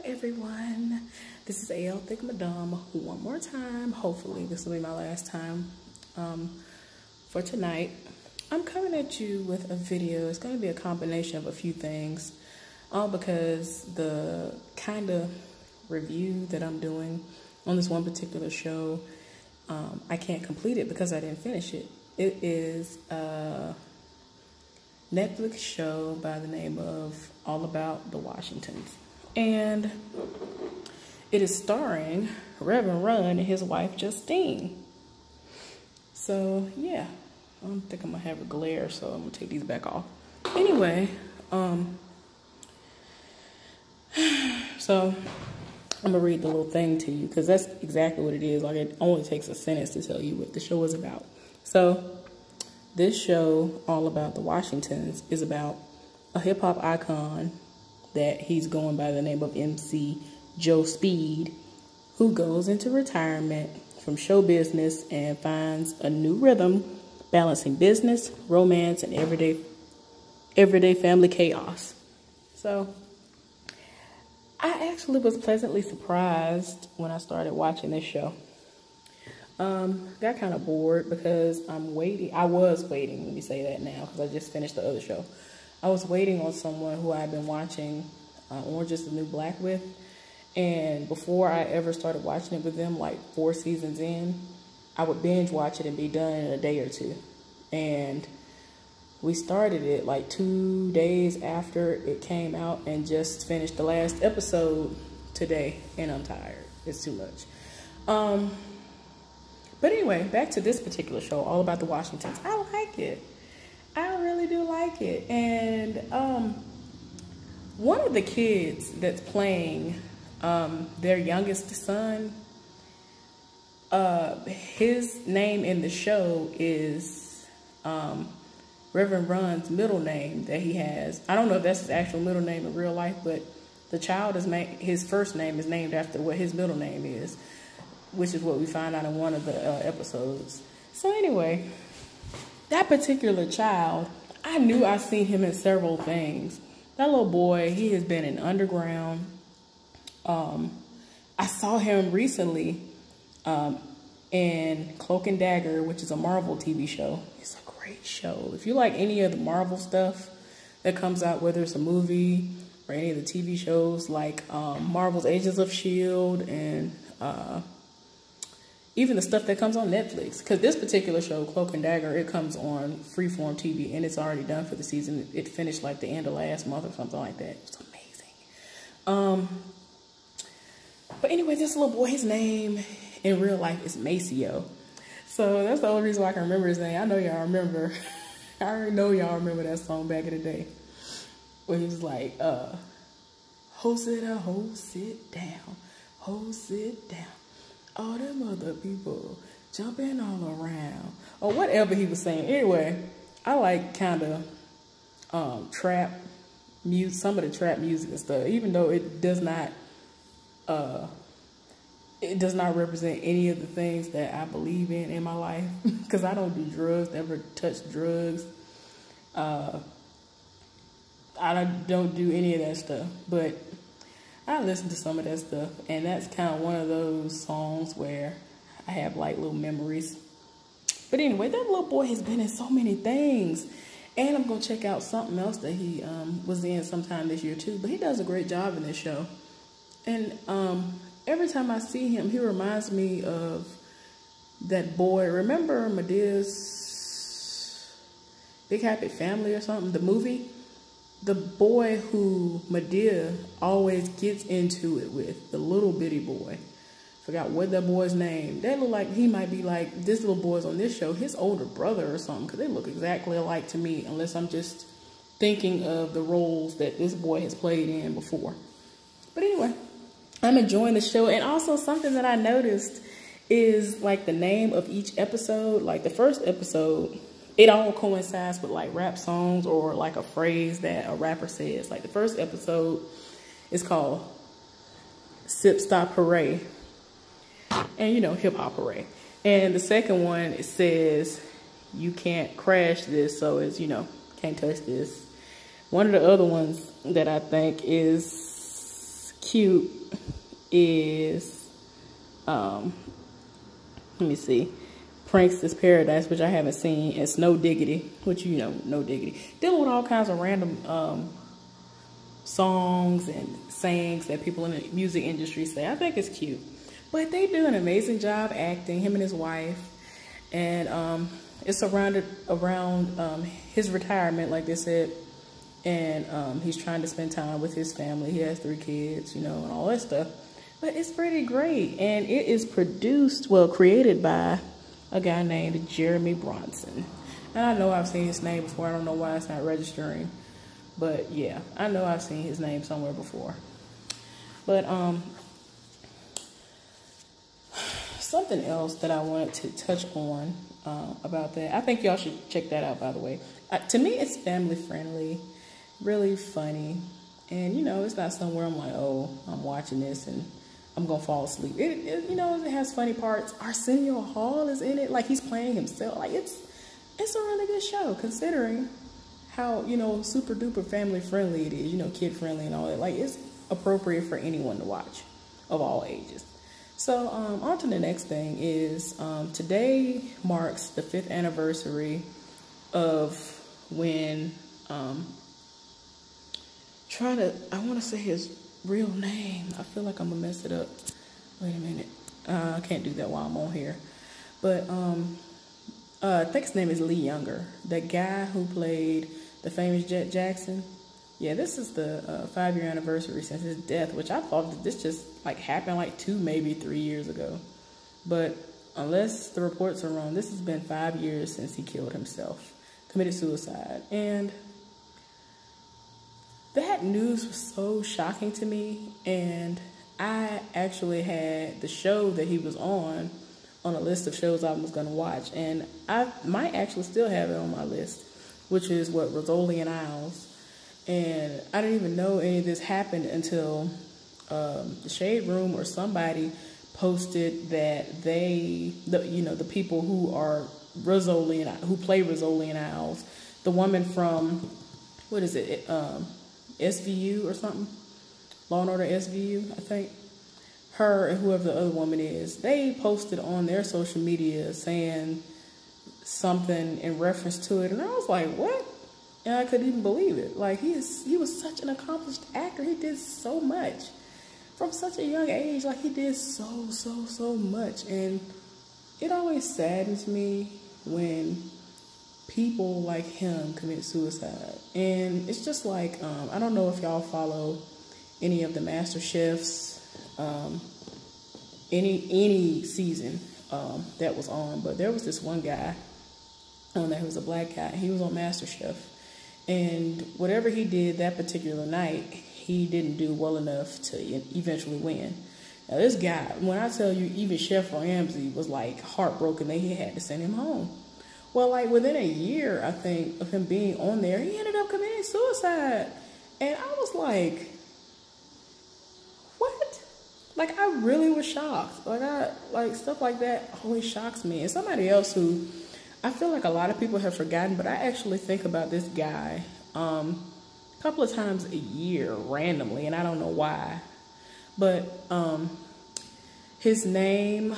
Everyone, this is AL Thick Madame one more time. Hopefully this will be my last time for tonight. I'm coming at you with a video. It's going to be a combination of a few things, all because the kind of review that I'm doing on this one particular show, I can't complete it because I didn't finish it. It is a Netflix show by the name of All About the Washingtons. And it is starring Reverend Run and his wife Justine. So yeah, I don't think I'm gonna have a glare, so I'm gonna take these back off. Anyway, so I'm gonna read the little thing to you because that's exactly what it is. Like, it only takes a sentence to tell you what the show is about. So this show, All About the Washingtons, is about a hip-hop icon that he's going by the name of MC Joe Speed, who goes into retirement from show business and finds a new rhythm balancing business, romance, and everyday family chaos. So I actually was pleasantly surprised when I started watching this show. Got kind of bored because I was waiting, let me say that now, because I just finished the other show. I was waiting on someone who I've been watching Orange is the New Black with. And before I ever started watching it with them, like 4 seasons in, I would binge watch it and be done in a day or two. And we started it like 2 days after it came out and just finished the last episode today. And I'm tired. It's too much. But anyway, back to this particular show, All About the Washingtons. I like it. I really do like it. And one of the kids that's playing their youngest son, his name in the show is Reverend Run's middle name that he has. I don't know if that's his actual middle name in real life, but the child is his first name is named after what his middle name is, which is what we find out in one of the episodes. So anyway, that particular child, I knew I'd seen him in several things. That little boy, he has been in Underground. I saw him recently in Cloak and Dagger, which is a Marvel TV show. It's a great show. If you like any of the Marvel stuff that comes out, whether it's a movie or any of the TV shows, like Marvel's Agents of S.H.I.E.L.D. and even the stuff that comes on Netflix. Because this particular show, Cloak and Dagger, it comes on Freeform TV, and it's already done for the season. It finished like the end of last month or something like that. It's amazing. But anyway, this little boy, his name in real life is Maceo. So that's the only reason why I can remember his name. I know y'all remember. I already know y'all remember that song back in the day. Where he was like, ho sit down, ho sit down, ho sit down. All them other people jumping all around. Or whatever he was saying. Anyway, I like kind of trap music, some of the trap music and stuff, even though it does not represent any of the things that I believe in my life. Because I don't do drugs, never touch drugs. I don't do any of that stuff. But I listen to some of that stuff, and that's kind of one of those songs where I have like little memories. But anyway, that little boy has been in so many things, and I'm gonna check out something else that he was in sometime this year too. But he does a great job in this show, and every time I see him, he reminds me of that boy. Remember Medea's Big Happy Family or something, the movie? The boy who Medea always gets into it with, the little bitty boy. Forgot what that boy's name. That look like he might be like this little boy's on this show, his older brother or something, because they look exactly alike to me, unless I'm just thinking of the roles that this boy has played in before. But anyway, I'm enjoying the show. And also something that I noticed is like the name of each episode. Like the first episode, it all coincides with like rap songs or like a phrase that a rapper says. Like the first episode is called Sip Stop Hooray. And you know, hip hop hooray. And the second one, it says, you can't crash this. So it's, you know, can't touch this. One of the other ones that I think is cute is, let me see, Prankster's Paradise, which I haven't seen, and Snow Diggity, which you know, No Diggity. Dealing with all kinds of random songs and sayings that people in the music industry say. I think it's cute. But they do an amazing job acting, him and his wife. And it's surrounded around his retirement, like they said. And he's trying to spend time with his family. He has 3 kids, you know, and all that stuff. But it's pretty great. And it is produced, well, created by a guy named Jeremy Bronson. And I know I've seen his name before. I don't know why it's not registering. But yeah, I know I've seen his name somewhere before. But something else that I wanted to touch on about that. I think y'all should check that out, by the way. To me, it's family friendly, really funny. And, you know, it's not somewhere I'm like, oh, I'm watching this and I'm going to fall asleep. You know, it has funny parts. Arsenio Hall is in it. Like, he's playing himself. Like, it's a really good show, considering how, you know, super duper family friendly it is, you know, kid friendly and all that. Like, it's appropriate for anyone to watch of all ages. So on to the next thing is today marks the 5th anniversary of when I want to say his real name. I feel like I'm gonna mess it up. Wait a minute. I can't do that while I'm on here. But I think his name is Lee Younger, the guy who played the famous Jet Jackson. Yeah, this is the 5-year anniversary since his death, which I thought that this just like happened like 2, maybe 3 years ago. But unless the reports are wrong, this has been 5 years since he killed himself, committed suicide. And that news was so shocking to me. And I actually had the show that he was on a list of shows I was going to watch. And I might actually still have it on my list, which is what, Rizzoli and Isles. And I didn't even know any of this happened until the Shade Room or somebody posted that the people who are Rizzoli and who play Rizzoli and Isles, the woman from, what is it, SVU or something, Law and Order SVU, I think, her and whoever the other woman is, they posted on their social media saying something in reference to it, and I was like, what? And I couldn't even believe it. Like, he was such an accomplished actor. He did so much from such a young age. Like, he did so much. And it always saddens me when people like him commit suicide. And it's just like, I don't know if y'all follow any of the Master Chefs, any season that was on, but there was this one guy on there who was a black guy. He was on Master Chef. And whatever he did that particular night, he didn't do well enough to eventually win. Now, this guy, when I tell you, even Chef Ramsay was like heartbroken that he had to send him home. Well, like within a year, I think, of him being on there, he ended up committing suicide. And I was like, what? Like, I really was shocked. Like stuff like that always shocks me. And somebody else who I feel like a lot of people have forgotten, but I actually think about this guy a couple of times a year randomly, and I don't know why. But his name,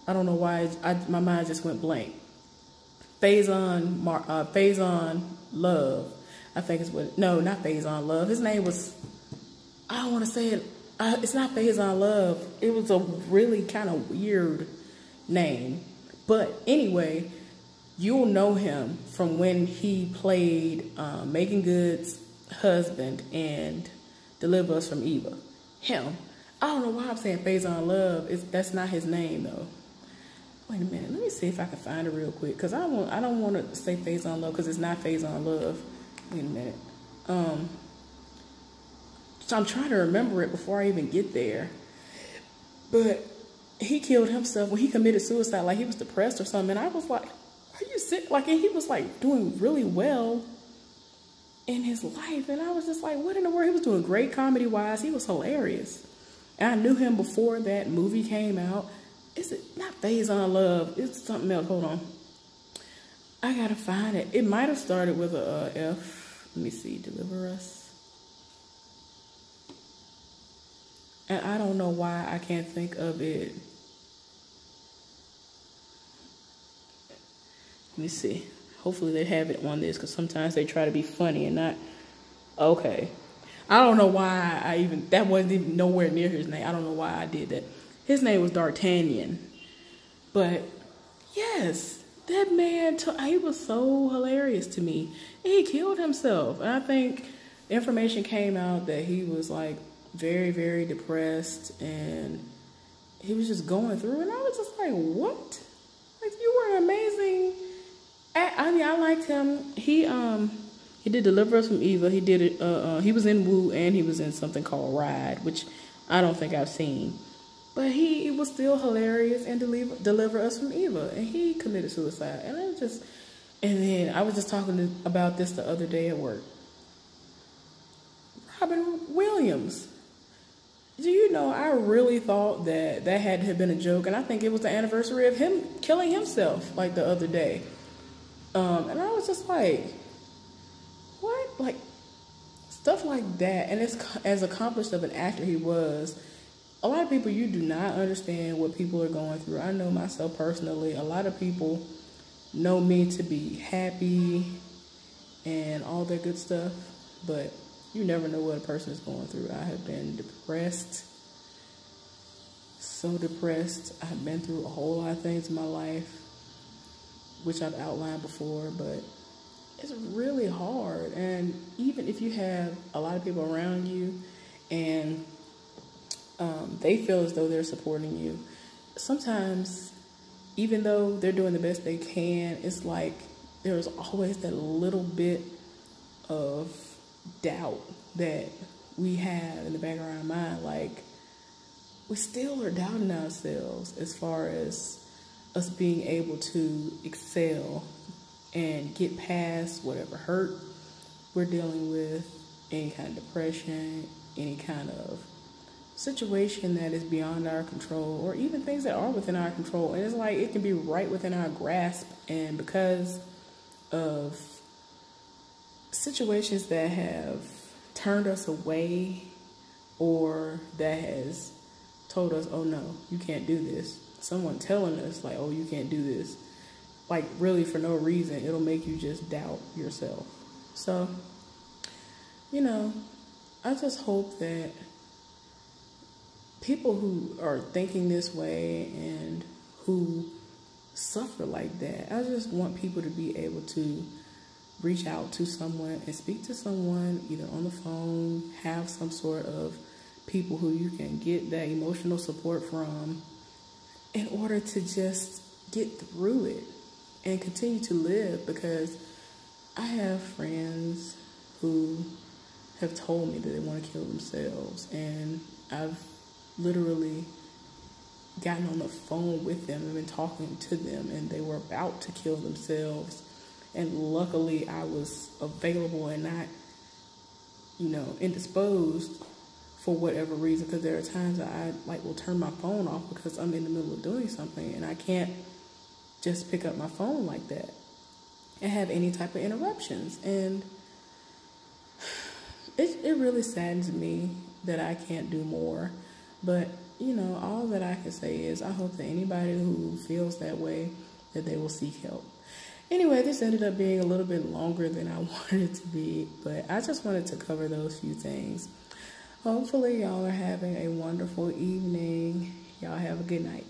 I don't know why, my mind just went blank. Faison Love, I think is what, no, not Faison Love. His name was, I don't want to say it, it's not Faison Love. It was a really kind of weird name. But anyway, you'll know him from when he played Megan Good's husband and Deliver Us from Eva. Him. I don't know why I'm saying Faison Love. That's not his name, though. Wait a minute. Let me see if I can find it real quick. Because I don't want to say Faison Love because it's not Faison Love. Wait a minute. So I'm trying to remember it before I even get there. But he killed himself when he committed suicide. Like, he was depressed or something. And I was like, are you sick? Like, and he was like doing really well in his life. And I was just like, what in the world? He was doing great comedy wise. He was hilarious. And I knew him before that movie came out. Is it not Faison Love? It's something else. Hold on. I gotta find it. It might have started with a F. Let me see. Deliver Us. And I don't know why I can't think of it. Let me see. Hopefully they have it on this, because sometimes they try to be funny and not. Okay. I don't know why that wasn't even nowhere near his name. I don't know why I did that. His name was D'Artagnan. But yes, that man, he was so hilarious to me. And he killed himself. And I think information came out that he was like very, very depressed, and he was just going through. And I was just like, what? Like, you were an amazing. I mean, I liked him. He did Deliver Us from Evil. He did it. He was in Woo, and he was in something called Ride, which I don't think I've seen. But he was still hilarious and Deliver Us from Evil, and he committed suicide. And and then I was just talking about this the other day at work. Robin Williams. Do you know, I really thought that had to have been a joke, and I think it was the anniversary of him killing himself, like the other day. And I was just like, what? Like, stuff like that. And it's as accomplished of an actor he was. A lot of people, you do not understand what people are going through. I know myself personally. A lot of people know me to be happy and all that good stuff, but you never know what a person is going through. I have been depressed, so depressed. I've been through a whole lot of things in my life, which I've outlined before, but it's really hard. And even if you have a lot of people around you and they feel as though they're supporting you, sometimes, even though they're doing the best they can, it's like there's always that little bit of doubt that we have in the back of our mind. Like, we still are doubting ourselves as far as us being able to excel and get past whatever hurt we're dealing with, any kind of depression, any kind of situation that is beyond our control, or even things that are within our control. And it's like, it can be right within our grasp, and because of situations that have turned us away, or that has told us, oh no, you can't do this. Someone telling us like, oh, you can't do this, like really for no reason, it'll make you just doubt yourself. So, I just hope that people who are thinking this way and who suffer like that, I just want people to be able to reach out to someone and speak to someone, either on the phone, have some sort of people who you can get that emotional support from, in order to just get through it and continue to live. Because I have friends who have told me that they want to kill themselves, and I've literally gotten on the phone with them and been talking to them, and they were about to kill themselves, and luckily I was available and not, indisposed for whatever reason, because there are times that I will turn my phone off because I'm in the middle of doing something, and I can't just pick up my phone like that and have any type of interruptions. And it really saddens me that I can't do more. But, all that I can say is I hope that anybody who feels that way, that they will seek help. Anyway, this ended up being a little bit longer than I wanted it to be, but I just wanted to cover those few things. Hopefully y'all are having a wonderful evening. Y'all have a good night.